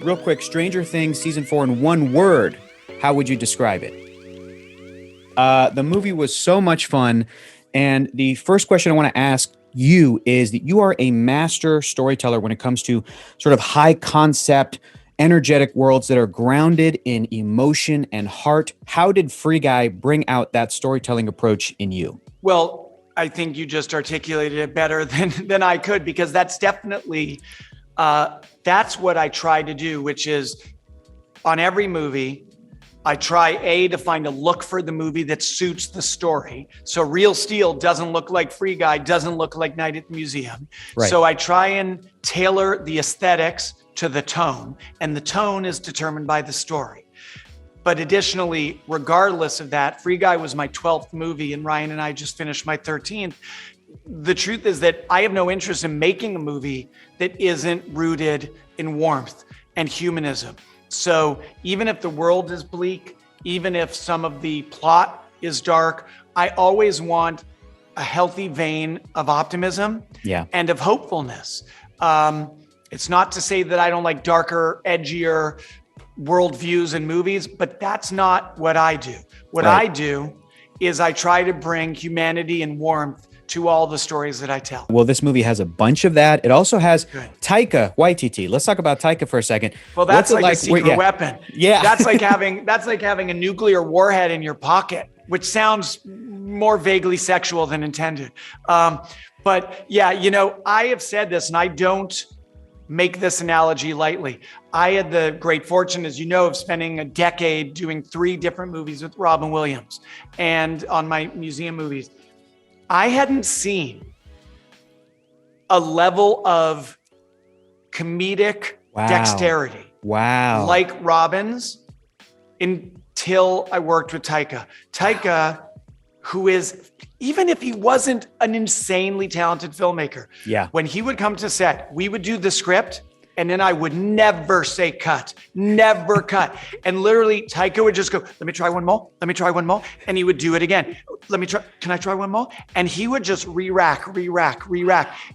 Real quick, Stranger Things season 4 in one word. How would you describe it? The movie was so much fun. And the first question I want to ask you is that you are a master storyteller when it comes to sort of high concept, energetic worlds that are grounded in emotion and heart. How did Free Guy bring out that storytelling approach in you? Well, I think you just articulated it better than I could, because that's definitely, that's what I try to do, which is on every movie, I try to find a look for the movie that suits the story. So Real Steel doesn't look like Free Guy, doesn't look like Night at the Museum. Right. So I try and tailor the aesthetics to the tone, and the tone is determined by the story. But additionally, regardless of that, Free Guy was my 12th movie, and Ryan and I just finished my 13th. The truth is that I have no interest in making a movie that isn't rooted in warmth and humanism. So even if the world is bleak, even if some of the plot is dark, I always want a healthy vein of optimism and of hopefulness. It's not to say that I don't like darker, edgier worldviews in movies, but that's not what I do. What I do is I try to bring humanity and warmth to all the stories that I tell. Well, this movie has a bunch of that. It also has Taika Waititi. Let's talk about Taika for a second. Well, that's like a secret weapon. Yeah. That's like having a nuclear warhead in your pocket, which sounds more vaguely sexual than intended. But yeah, you know, I have said this, and I don't make this analogy lightly. I had the great fortune, as you know, of spending a decade doing 3 different movies with Robin Williams, and on my museum movies, I hadn't seen a level of comedic dexterity like Robin's until I worked with Taika. Taika, who is, even if he wasn't an insanely talented filmmaker, when he would come to set, we would do the script, and then I would never say cut, never cut. And literally Taika would just go, let me try one more. Let me try one more. And he would do it again. Can I try one more? And he would just re-rack.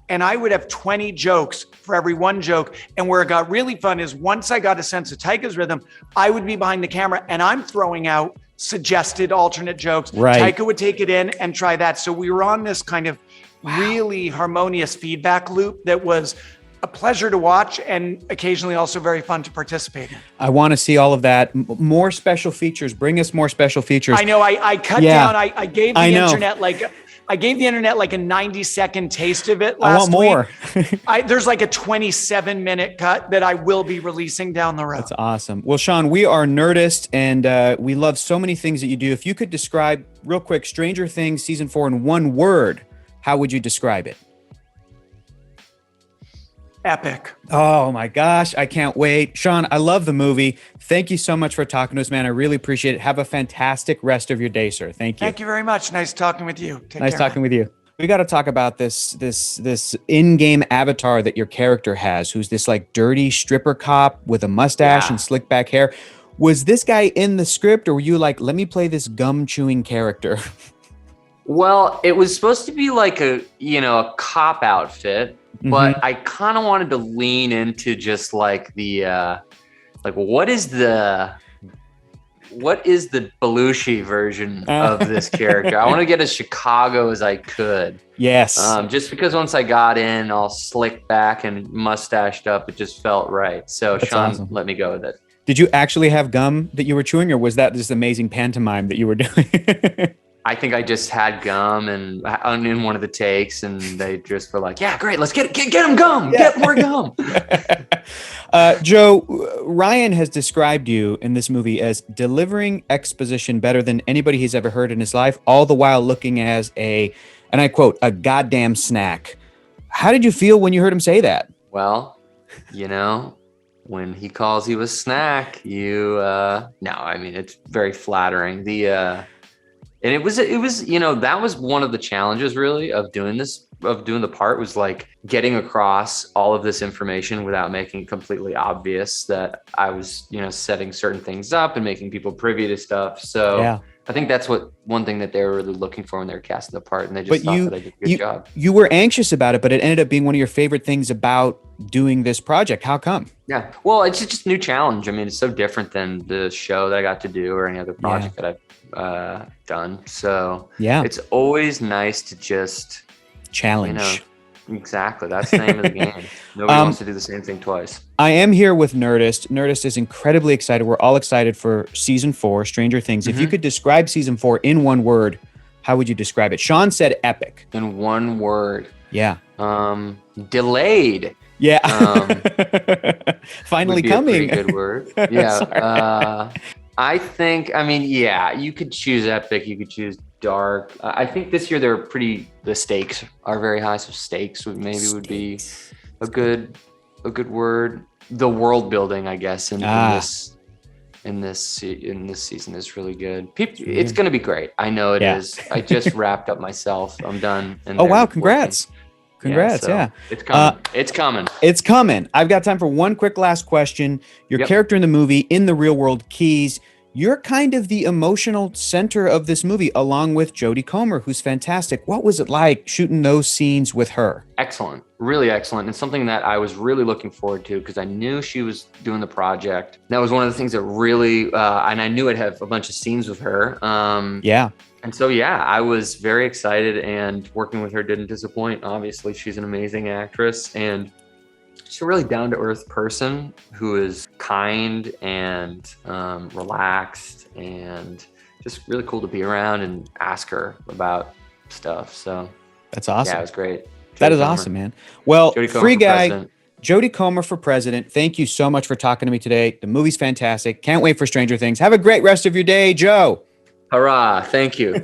And I would have 20 jokes for every one joke. And where it got really fun is once I got a sense of Taika's rhythm, I would be behind the camera and I'm throwing out suggested alternate jokes. Taika would take it in and try that. So we were on this kind of really harmonious feedback loop that was a pleasure to watch and occasionally also very fun to participate in. I want to see all of that. More special features. Bring us more special features. I know. I cut down. I gave the internet like a 90-second taste of it last week. I want more. There's like a 27-minute cut that I will be releasing down the road. That's awesome. Well, Shawn, we are Nerdist, and we love so many things that you do. If you could describe real quick Stranger Things season 4 in one word, how would you describe it? Epic. Oh my gosh, I can't wait. Shawn, I love the movie. Thank you so much for talking to us, man. I really appreciate it. Have a fantastic rest of your day, sir. Thank you. Thank you very much. Nice talking with you. Nice talking with you. We got to talk about this in-game avatar that your character has, who's this like dirty stripper cop with a mustache and slick back hair. Was this guy in the script, or were you like, let me play this gum-chewing character? Well, it was supposed to be like a cop outfit. But I kind of wanted to lean into just like the, what is the Belushi version of this character? I want to get as Chicago as I could. Yes. Just because once I got in, all slicked back and mustached up, it just felt right. So that's Shawn let me go with it. Did you actually have gum that you were chewing, or was that this amazing pantomime that you were doing? I think I just had gum and in one of the takes, and they just were like, "Yeah, great, let's get him gum, get more gum." Joe, Ryan has described you in this movie as delivering exposition better than anybody he's ever heard in his life, all the while looking as and I quote, a goddamn snack. How did you feel when you heard him say that? Well, when he calls you a snack, it's very flattering. And it was, that was one of the challenges really of doing the part, was like getting across all of this information without making it completely obvious that I was, setting certain things up and making people privy to stuff. So I think that's one thing that they were really looking for when they were casting the part, and they just But thought that I did a good job. You were anxious about it, but it ended up being one of your favorite things about doing this project. How come? Yeah. Well, it's just a new challenge. I mean, it's so different than the show that I got to do or any other project that I've done. So it's always nice to just challenge. Exactly. That's the name of the game. Nobody wants to do the same thing twice. I am here with Nerdist. Nerdist is incredibly excited. We're all excited for season 4, Stranger Things. If you could describe season 4 in one word, how would you describe it? Sean said epic. In one word. Yeah. Delayed. Yeah. Finally coming. A pretty good word. Yeah. I think, you could choose epic. You could choose dark. I think this year the stakes are very high. So stakes would be a good word. The world building, I guess, in this season is really good. It's going to be great. I know it is. I just wrapped up myself. I'm done. Oh, wow. Congrats. Congrats. Yeah. It's coming. It's coming. I've got time for one quick last question. Your character in the movie, in the real world, Keys, you're kind of the emotional center of this movie, along with Jodie Comer, who's fantastic. What was it like shooting those scenes with her? Excellent. Really excellent. And something that I was really looking forward to because I knew she was doing the project. That was one of the things that really, and I knew I'd have a bunch of scenes with her. And so, I was very excited, and working with her didn't disappoint. Obviously, she's an amazing actress, and she's a really down-to-earth person who is kind and relaxed, and just really cool to be around and ask her about stuff. So that's awesome. Yeah, it was great. That is awesome, man. Well, free guy, Jodie Comer for president. Thank you so much for talking to me today. The movie's fantastic. Can't wait for Stranger Things. Have a great rest of your day, Joe. Hurrah. Thank you.